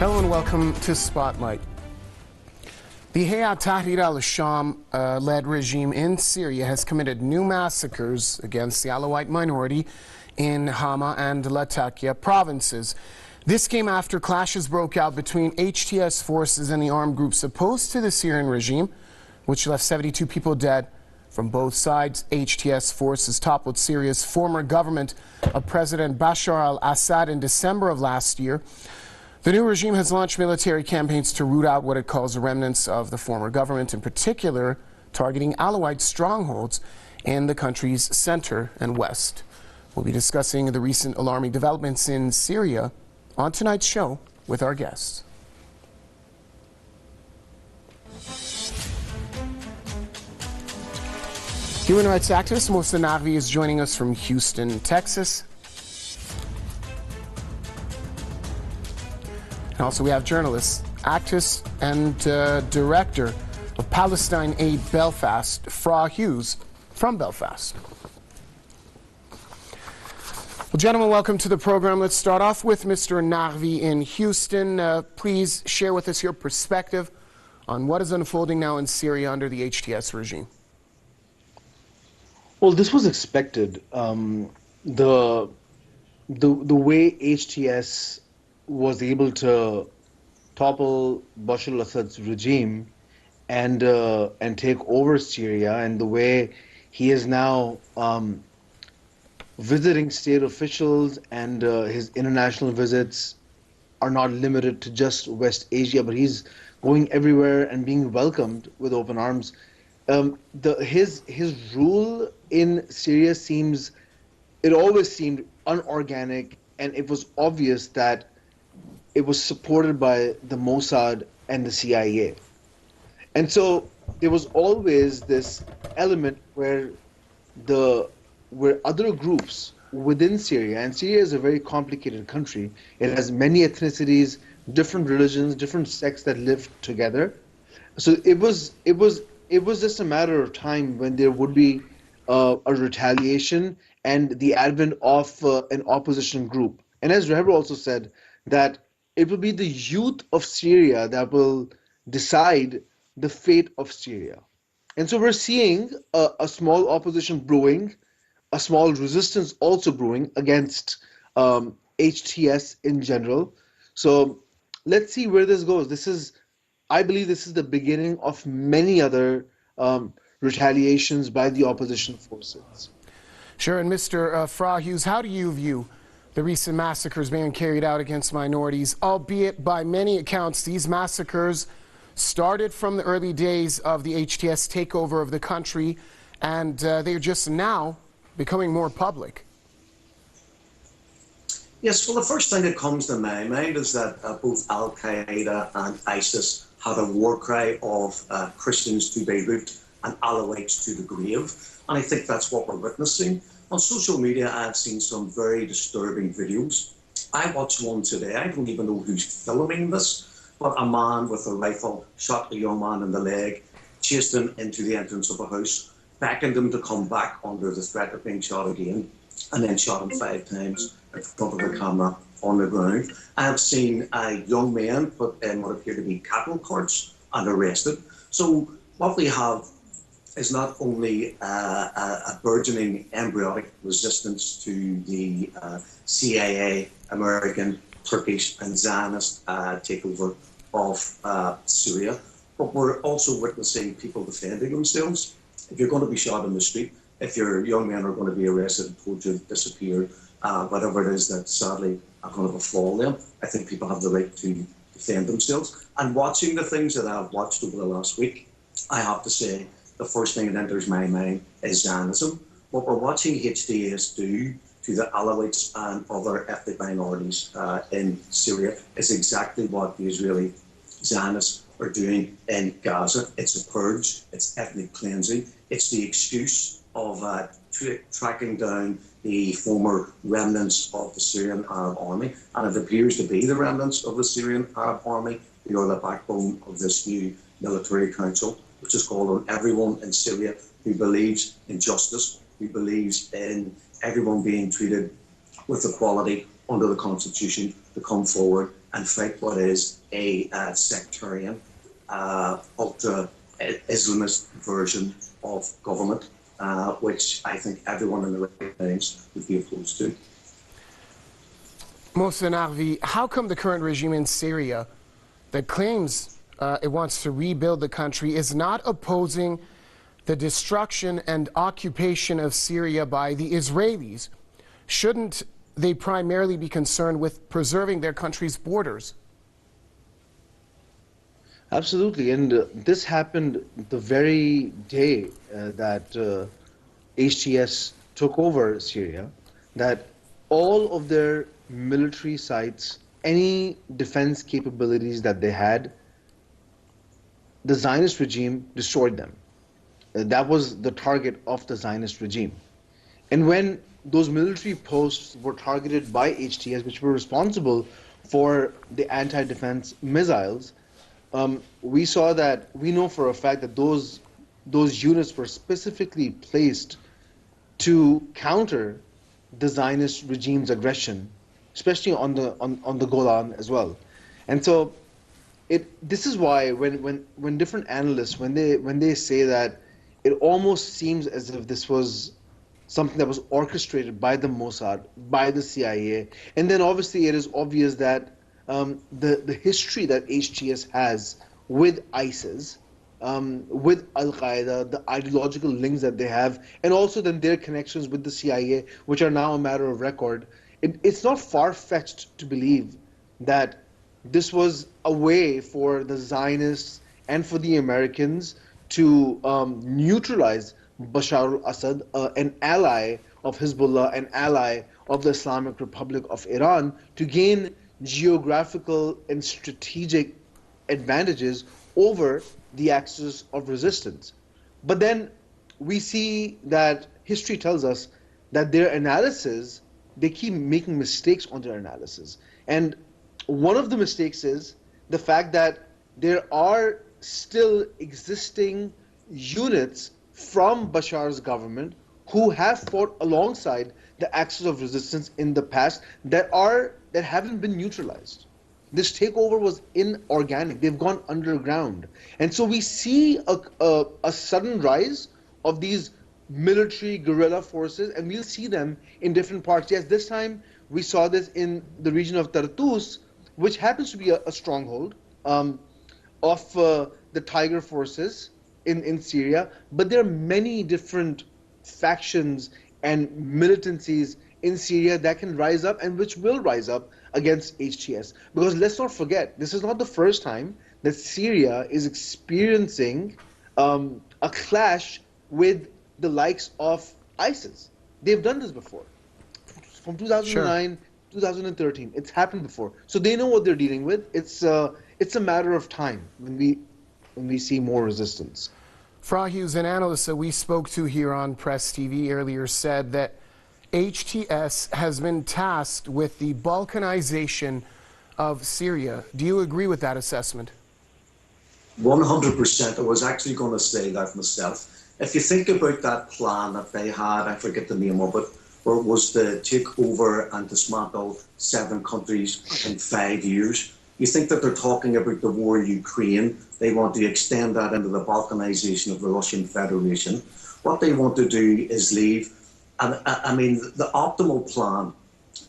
Hello and welcome to Spotlight. The Hay'at Tahrir al-Sham-led regime in Syria has committed new massacres against the Alawite minority in Hama and Latakia provinces. This came after clashes broke out between HTS forces and the armed groups opposed to the Syrian regime, which left 72 people dead. From both sides, HTS forces toppled Syria's former government of President Bashar al-Assad in December of last year. The new regime has launched military campaigns to root out what it calls the remnants of the former government, in particular targeting Alawite strongholds in the country's center and west. We'll be discussing the recent alarming developments in Syria on tonight's show with our guests. Human rights activist Mohsen Naqvi is joining us from Houston, Texas. And also we have journalist, activist, and director of Palestine Aid Belfast, Fra Hughes, from Belfast. Well, gentlemen, welcome to the program. Let's start off with Mr. Naqvi in Houston. Please share with us your perspective on what is unfolding now in Syria under the HTS regime. Well, this was expected. The way HTS was able to topple Bashar al-Assad's regime and take over Syria, and the way he is now visiting state officials, and his international visits are not limited to just West Asia, but he's going everywhere and being welcomed with open arms. His rule in Syria always seemed unorganic, and it was obvious that it was supported by the Mossad and the CIA. And so there was always this element where other groups within Syria, and Syria is a very complicated country. It has many ethnicities, different religions, different sects that live together. So it was just a matter of time when there would be a retaliation and the advent of an opposition group. And as Reber also said, that it will be the youth of Syria that will decide the fate of Syria. And so we're seeing a small opposition brewing, a small resistance also brewing against HTS in general. So let's see where this goes. I believe this is the beginning of many other retaliations by the opposition forces. Sure, and Mr. Fra Hughes, how do you view the recent massacres being carried out against minorities, albeit by many accounts these massacres started from the early days of the HTS takeover of the country, and they're just now becoming more public? Yes, well, the first thing that comes to my mind is that both Al-Qaeda and ISIS had a war cry of Christians to Beirut and Alawites to the grave, and I think that's what we're witnessing. On social media, I've seen some very disturbing videos. I watched one today. I don't even know who's filming this, but a man with a rifle shot a young man in the leg, chased him into the entrance of a house, beckoned him to come back under the threat of being shot again, and then shot him 5 times in front of the camera on the ground. I have seen young men put in what appear to be cattle carts and arrested. So what we have is not only a burgeoning embryonic resistance to the CIA, American, Turkish and Zionist takeover of Syria, but we're also witnessing people defending themselves. If you're going to be shot in the street, if your young men are going to be arrested and told to disappear, whatever it is that sadly are going to befall them, I think people have the right to defend themselves. And watching the things that I've watched over the last week, I have to say, the first thing that enters my mind is Zionism. What we're watching HTS do to the Alawites and other ethnic minorities in Syria is exactly what the Israeli Zionists are doing in Gaza. It's a purge, it's ethnic cleansing, it's the excuse of tracking down the former remnants of the Syrian Arab army, and it appears to be the remnants of the Syrian Arab army who are the backbone of this new military council, which is called on everyone in Syria who believes in justice, who believes in everyone being treated with equality under the Constitution to come forward and fight what is a sectarian, ultra-Islamist version of government, which I think everyone in the right minds would be opposed to. Mohsen Arvi, how come the current regime in Syria that claims it wants to rebuild the country is not opposing the destruction and occupation of Syria by the Israelis? Shouldn't they primarily be concerned with preserving their country's borders? Absolutely, and this happened the very day that HTS took over Syria, that all of their military sites, any defense capabilities that they had, the Zionist regime destroyed them. That was the target of the Zionist regime. And when those military posts were targeted by HTS, which were responsible for the anti-defense missiles, we saw that, we know for a fact that those units were specifically placed to counter the Zionist regime's aggression, especially on the Golan as well. And so this is why when different analysts, when they say that it almost seems as if this was something that was orchestrated by the Mossad, by the CIA, and then obviously it is obvious that the history that HTS has with ISIS, with Al-Qaeda, the ideological links that they have, and also then their connections with the CIA, which are now a matter of record, it's not far-fetched to believe that this was a way for the Zionists and for the Americans to neutralize Bashar al-Assad, an ally of Hezbollah, an ally of the Islamic Republic of Iran, to gain geographical and strategic advantages over the axis of resistance. But then we see that history tells us that their analysis, they keep making mistakes on their analysis. And one of the mistakes is the fact that there are still existing units from Bashar's government who have fought alongside the axis of resistance in the past that haven't been neutralized. This takeover was inorganic. They've gone underground. And so we see a sudden rise of these military guerrilla forces, and we'll see them in different parts. Yes, this time we saw this in the region of Tartus, which happens to be a stronghold of the Tiger forces in Syria. But there are many different factions and militancies in Syria that can rise up and which will rise up against HTS. Because let's not forget, this is not the first time that Syria is experiencing a clash with the likes of ISIS. They've done this before. From 2009, 2013, it's happened before. So they know what they're dealing with. It's a matter of time when we see more resistance. Fra Hughes, an analyst that we spoke to here on Press TV earlier, said that HTS has been tasked with the balkanization of Syria. Do you agree with that assessment? 100%. I was actually going to say that myself. If you think about that plan that they had, I forget the name of it, where it was to take over and dismantle 7 countries in 5 years. You think that they're talking about the war in Ukraine. They want to extend that into the balkanization of the Russian Federation. What they want to do is leave. And I mean, the optimal plan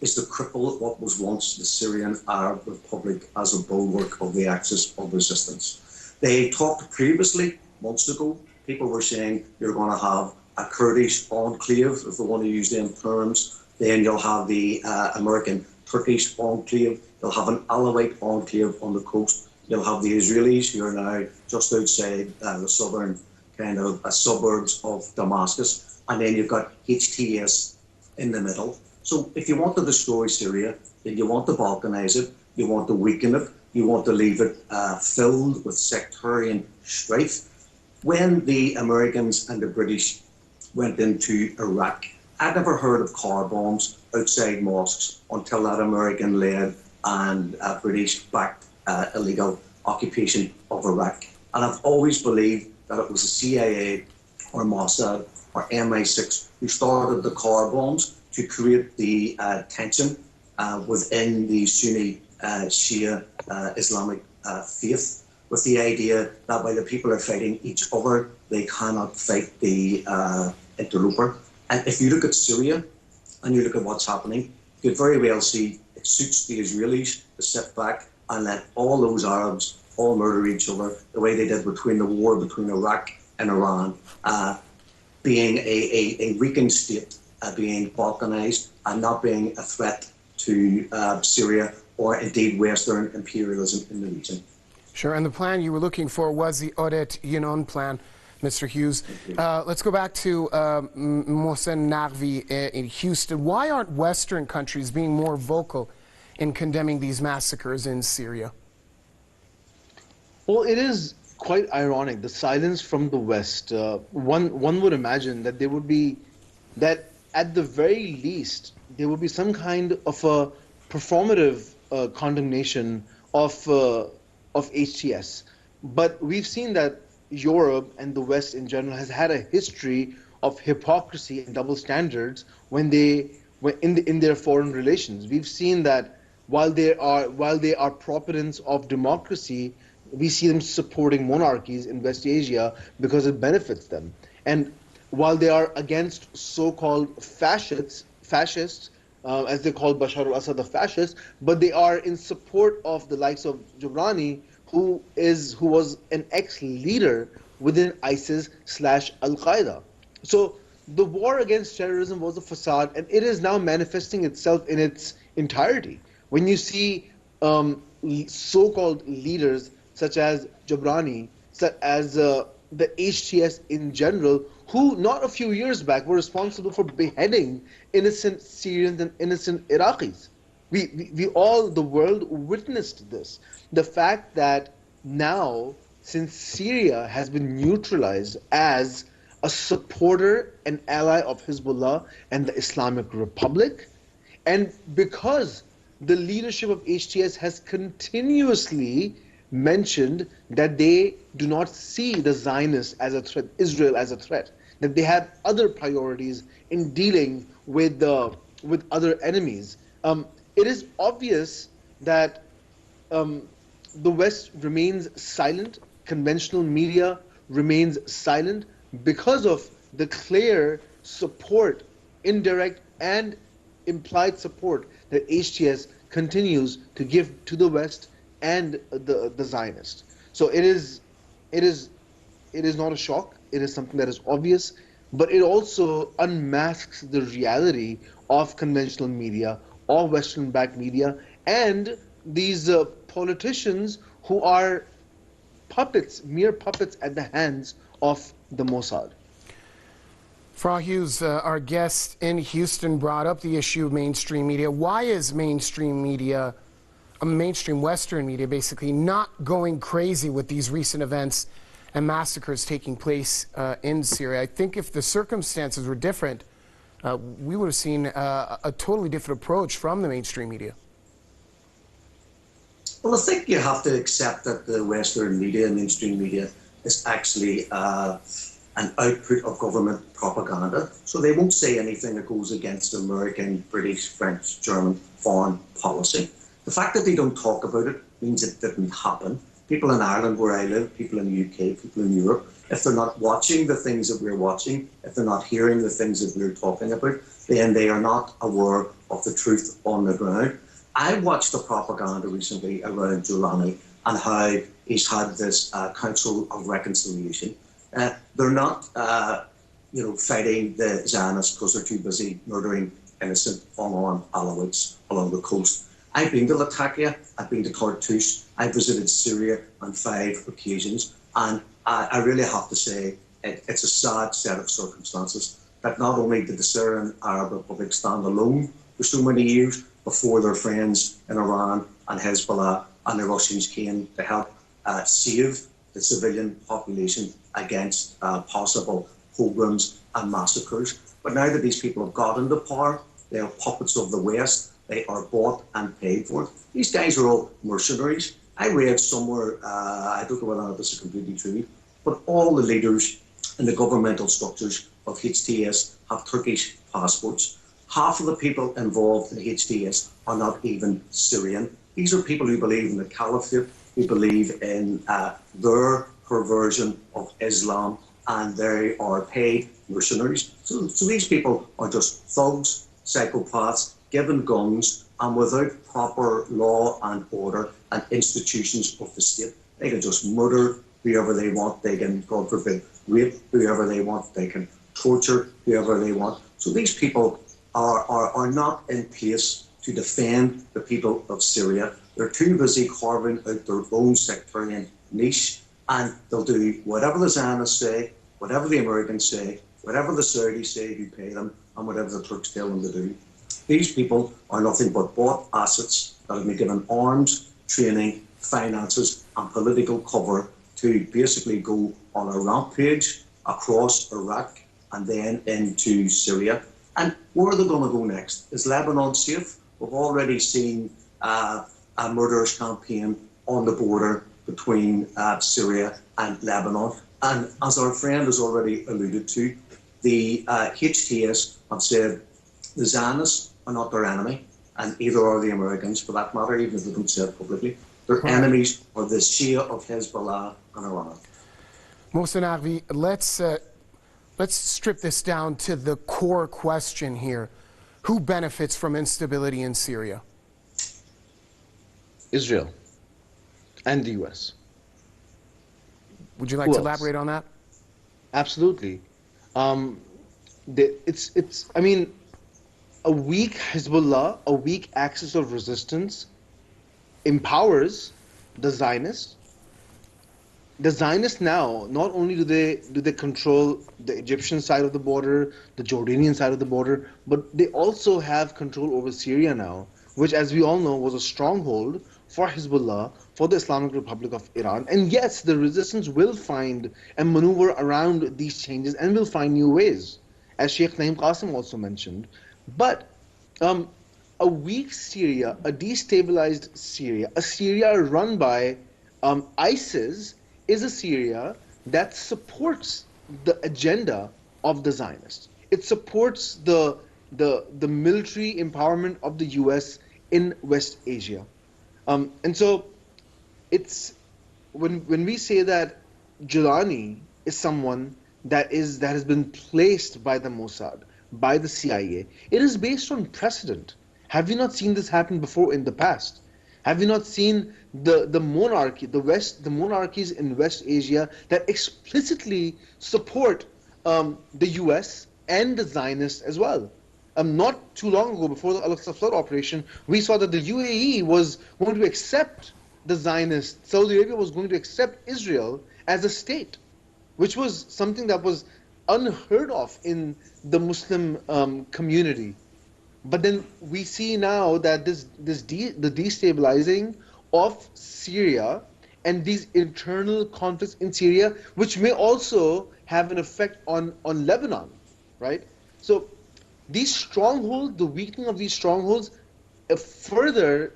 is to cripple what was once the Syrian Arab Republic as a bulwark of the axis of resistance. They talked previously, months ago, people were saying you're going to have a Kurdish enclave, if they want to use them terms. Then you'll have the American Turkish enclave. You'll have an Alawite enclave on the coast. You'll have the Israelis who are now just outside the southern kind of suburbs of Damascus. And then you've got HTS in the middle. So if you want to destroy Syria, then you want to balkanize it, you want to weaken it, you want to leave it filled with sectarian strife. When the Americans and the British went into Iraq, I'd never heard of car bombs outside mosques until that American-led and British-backed illegal occupation of Iraq. And I've always believed that it was the CIA or Mossad or MI6 who started the car bombs to create the tension within the Sunni Shia Islamic faith, with the idea that while the people are fighting each other, they cannot fight the interloper. And if you look at Syria and you look at what's happening, you could very well see it suits the Israelis to sit back and let all those Arabs all murder each other the way they did between the war between Iraq and Iran, being a weakened state, being balkanized and not being a threat to Syria or indeed Western imperialism in the region. Sure, and the plan you were looking for was the Odet Yinon plan, Mr. Hughes. Let's go back to Mohsen Naqvi in Houston. Why aren't Western countries being more vocal in condemning these massacres in Syria? Well, it is quite ironic, the silence from the West. One would imagine that there would be, that at the very least, there would be some kind of a performative condemnation of HTS. But we've seen that Europe and the West in general has had a history of hypocrisy and double standards when in their foreign relations. We've seen that while they are proponents of democracy, we see them supporting monarchies in West Asia because it benefits them. And while they are against so-called fascists, as they call Bashar al-Assad a fascist, but they are in support of the likes of Jabrani, who was an ex-leader within ISIS/Al-Qaeda. So the war against terrorism was a facade, and it is now manifesting itself in its entirety. When you see so-called leaders such as Jabrani, such as the HTS in general, who not a few years back were responsible for beheading innocent Syrians and innocent Iraqis. We all, the world, witnessed this. The fact that now, since Syria has been neutralized as a supporter and ally of Hezbollah and the Islamic Republic, and because the leadership of HTS has continuously mentioned that they do not see the Zionists as a threat, Israel as a threat, that they have other priorities in dealing with other enemies. It is obvious that the West remains silent, conventional media remains silent because of the clear support, indirect and implied support that HTS continues to give to the West and the Zionists. So it is not a shock. It is something that is obvious, but it also unmasks the reality of conventional media, of Western-backed media, and these politicians who are puppets, mere puppets at the hands of the Mossad. Fra Hughes, our guest in Houston, brought up the issue of mainstream media. Why is mainstream media, mainstream Western media, basically not going crazy with these recent events and massacres taking place in Syria? I think if the circumstances were different, we would have seen a totally different approach from the mainstream media. Well, I think you have to accept that the Western media, mainstream media, is actually an output of government propaganda. So they won't say anything that goes against American, British, French, German foreign policy. The fact that they don't talk about it means it didn't happen. People in Ireland, where I live, people in the UK, people in Europe, if they're not watching the things that we're watching, if they're not hearing the things that we're talking about, then they are not aware of the truth on the ground. I watched the propaganda recently around Giuliani and how he's had this Council of Reconciliation. They're not, fighting the Zionists because they're too busy murdering innocent, unarmed Alawites along the coast. I've been to Latakia, I've been to Tartus, I visited Syria on 5 occasions, and I really have to say it's a sad set of circumstances that not only did the Syrian Arab Republic stand alone for so many years before their friends in Iran and Hezbollah and the Russians came to help save the civilian population against possible pogroms and massacres. But now that these people have got into power, they are puppets of the West. They are bought and paid for. These guys are all mercenaries. I read somewhere, I don't know whether this is completely true, but all the leaders in the governmental structures of HTS have Turkish passports. Half of the people involved in HTS are not even Syrian. These are people who believe in the caliphate, who believe in their perversion of Islam, and they are paid mercenaries. So these people are just thugs, psychopaths, given guns, and without proper law and order and institutions of the state. They can just murder whoever they want. They can, God forbid, rape whoever they want. They can torture whoever they want. So these people are not in place to defend the people of Syria. They're too busy carving out their own sectarian niche, and they'll do whatever the Zionists say, whatever the Americans say, whatever the Saudis say who pay them, and whatever the Turks tell them to do. These people are nothing but bought assets that have been given arms, training, finances, and political cover to basically go on a rampage across Iraq and then into Syria. And where are they going to go next? Is Lebanon safe? We've already seen a murderous campaign on the border between Syria and Lebanon. And as our friend has already alluded to, the HTS have said the Zionists are not their enemy, and either are the Americans, for that matter, even if they don't say it publicly. Their enemies are the Shia of Hezbollah and Iran. Mohsen Agvi, let's strip this down to the core question here. Who benefits from instability in Syria? Israel and the US. Would you like to elaborate on that? Absolutely. I mean, a weak Hezbollah, a weak axis of resistance empowers the Zionists. The Zionists now, not only do they control the Egyptian side of the border, the Jordanian side of the border, but they also have control over Syria now, which, as we all know, was a stronghold for Hezbollah, for the Islamic Republic of Iran. And yes, the resistance will find and maneuver around these changes and will find new ways, as Sheikh Naim Qasim also mentioned. But a weak Syria, a destabilized Syria, a Syria run by ISIS, is a Syria that supports the agenda of the Zionists. It supports the military empowerment of the US in West Asia. And so it's when we say that Jilani is someone that has been placed by the Mossad, by the CIA, it is based on precedent. Have you not seen this happen before in the past? Have you not seen the monarchies in West Asia that explicitly support the US and the Zionists as well? Not too long ago, before the Al-Aqsa flood operation, we saw that the UAE was going to accept the Zionists. Saudi Arabia was going to accept Israel as a state, which was something that was unheard of in the Muslim community. But then we see now that the destabilizing of Syria and these internal conflicts in Syria, which may also have an effect on Lebanon, right? So these strongholds, the weakening of these strongholds, further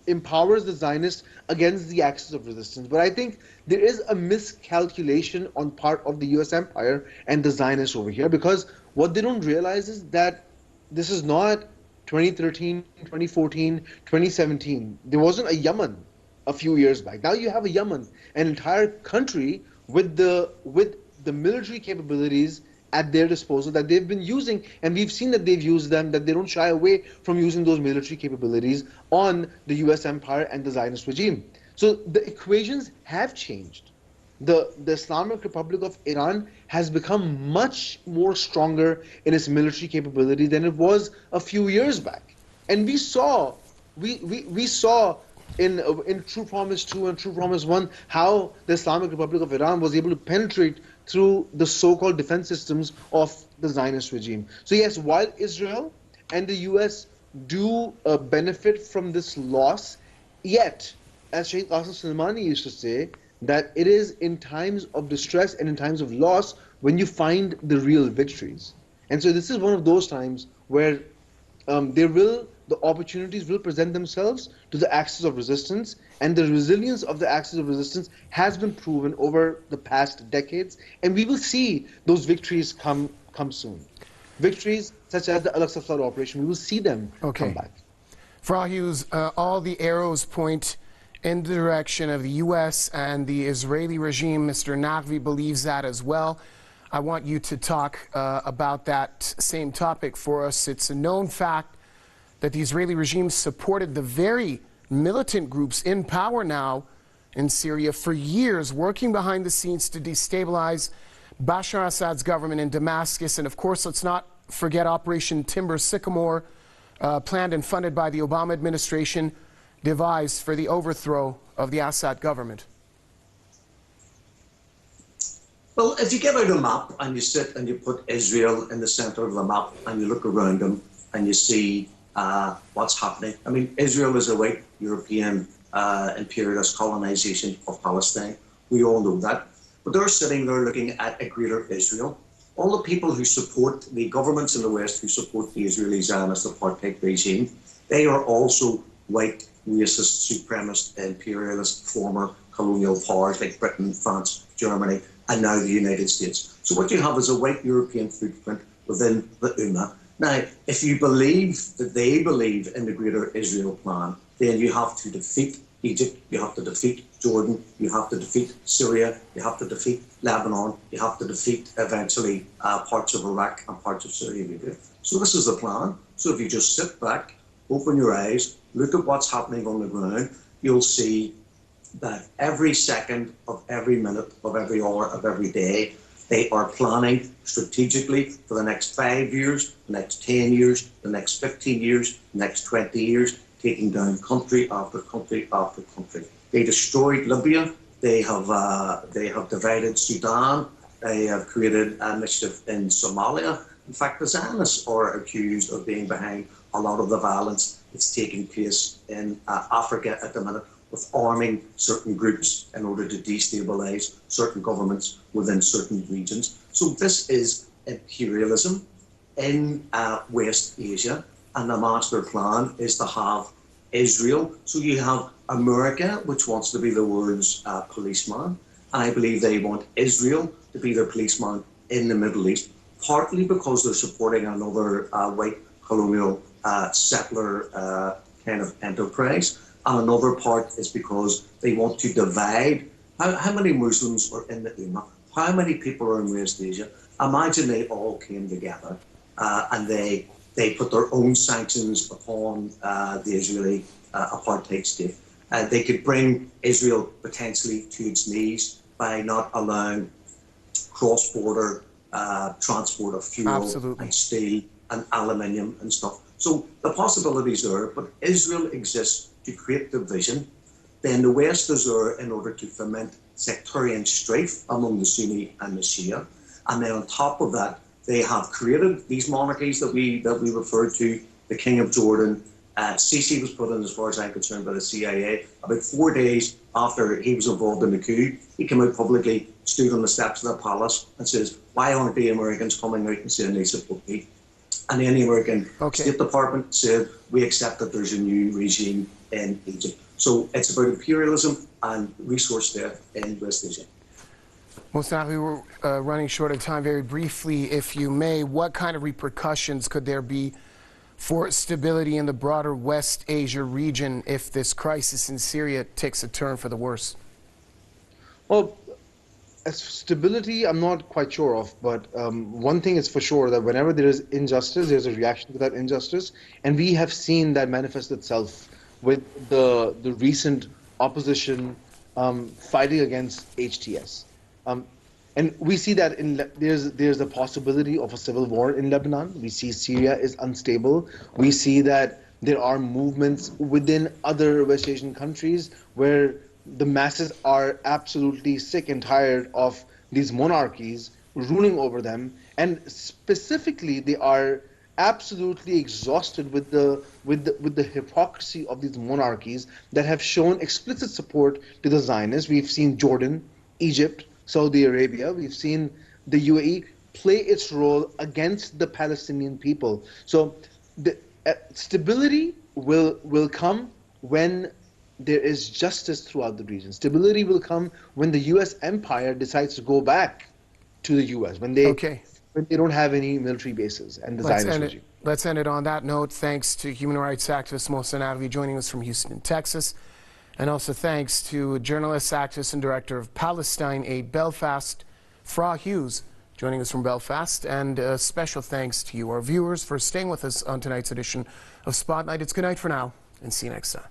empowers the Zionists against the axis of resistance. But I think there is a miscalculation on part of the US empire and the Zionists over here, because what they don't realize is that this is not 2013, 2014, 2017. There wasn't a Yemen a few years back. Now you have a Yemen, an entire country with the military capabilities at their disposal that they've been using, and we've seen that they've used them, that they don't shy away from using those military capabilities on the US empire and the Zionist regime. So the equations have changed. The Islamic Republic of Iran has become much more stronger in its military capability than it was a few years back. And we saw in True Promise 2 and True Promise 1 how the Islamic Republic of Iran was able to penetrate through the so-called defense systems of the Zionist regime. So yes, while Israel and the US do benefit from this loss, yet, as Sheikh Qasim Soleimani used to say, that it is in times of distress and in times of loss when you find the real victories. And so this is one of those times where the opportunities will present themselves to the axis of resistance, and the resilience of the axis of resistance has been proven over the past decades, and we will see those victories come soon. victories such as the Al-Aqsa flood operation, we will see them come back. Farah Hughes, all the arrows point in the direction of the U.S. and the Israeli regime. Mr. Naqvi believes that as well. I want you to talk about that same topic for us. It's a known fact that the Israeli regime supported the very militant groups in power now in Syria for years, working behind the scenes to destabilize Bashar Assad's government in Damascus. And of course, let's not forget Operation Timber Sycamore, planned and funded by the Obama administration, devised for the overthrow of the Assad government. Well, if you get out a map and you sit and you put Israel in the center of the map and you look around them and you see what's happening. I mean, Israel is a white European imperialist colonization of Palestine. We all know that. But they're sitting there looking at a greater Israel. All the people who support the governments in the West who support the Israeli Zionist apartheid regime, they are also white, racist, supremacist, imperialist, former colonial powers like Britain, France, Germany, and now the United States. So what you have is a white European footprint within the Ummah. Now, if you believe that they believe in the greater Israel plan, then you have to defeat Egypt, you have to defeat Jordan, you have to defeat Syria, you have to defeat Lebanon, you have to defeat eventually parts of Iraq and parts of Syria. So this is the plan. So if you just sit back, open your eyes, look at what's happening on the ground, you'll see that every second of every minute of every hour of every day, they are planning strategically for the next 5 years, the next 10 years, the next 15 years, the next 20 years, taking down country after country after country. They destroyed Libya. They have divided Sudan. They have created a mischief in Somalia. In fact, the Zionists are accused of being behind a lot of the violence that's taking place in Africa at the minute, with arming certain groups in order to destabilize certain governments within certain regions. So this is imperialism in West Asia, and the master plan is to have Israel. So you have America, which wants to be the world's policeman, and I believe they want Israel to be their policeman in the Middle East, partly because they're supporting another white colonial settler kind of enterprise. And another part is because they want to divide. How many Muslims are in the Ummah? How many people are in West Asia? Imagine they all came together and they put their own sanctions upon the Israeli apartheid state. They could bring Israel potentially to its knees by not allowing cross-border transport of fuel and steel and aluminium and stuff. So the possibilities are, but Israel exists to create division. Then the West is there in order to foment sectarian strife among the Sunni and the Shia. And then on top of that, they have created these monarchies that we referred to, the King of Jordan. Sisi was put in, as far as I'm concerned, by the CIA. About 4 days after he was involved in the coup, he came out publicly, stood on the steps of the palace and says, why aren't the Americans coming out and saying they support me? And then the American State Department said, we accept that there's a new regime in Egypt. So it's about imperialism and resource death in West Asia. We were running short of time. Very briefly, if you may, what kind of repercussions could there be for stability in the broader West Asia region if this crisis in Syria takes a turn for the worse? Well, as for stability, I'm not quite sure of, but one thing is for sure, that whenever there is injustice, there's a reaction to that injustice, and we have seen that manifest itself with the recent opposition fighting against HTS. And we see that there's a possibility of a civil war in Lebanon. We see Syria is unstable. We see that there are movements within other West Asian countries where the masses are absolutely sick and tired of these monarchies ruling over them, and specifically they are absolutely exhausted with the hypocrisy of these monarchies that have shown explicit support to the Zionists. We've seen Jordan, Egypt, Saudi Arabia. We've seen the UAE play its role against the Palestinian people. So the stability will come when there is justice throughout the region. Stability will come when the U.S. empire decides to go back to the U.S., when they when they don't have any military bases and the Zionist regime. Let's end it on that note. Thanks to human rights activist Mohsen Alvi joining us from Houston, Texas. And also thanks to journalist, activist, and director of Palestine Aid Belfast, Fra Hughes, joining us from Belfast. And special thanks to you, our viewers, for staying with us on tonight's edition of Spotlight. It's good night for now, and see you next time.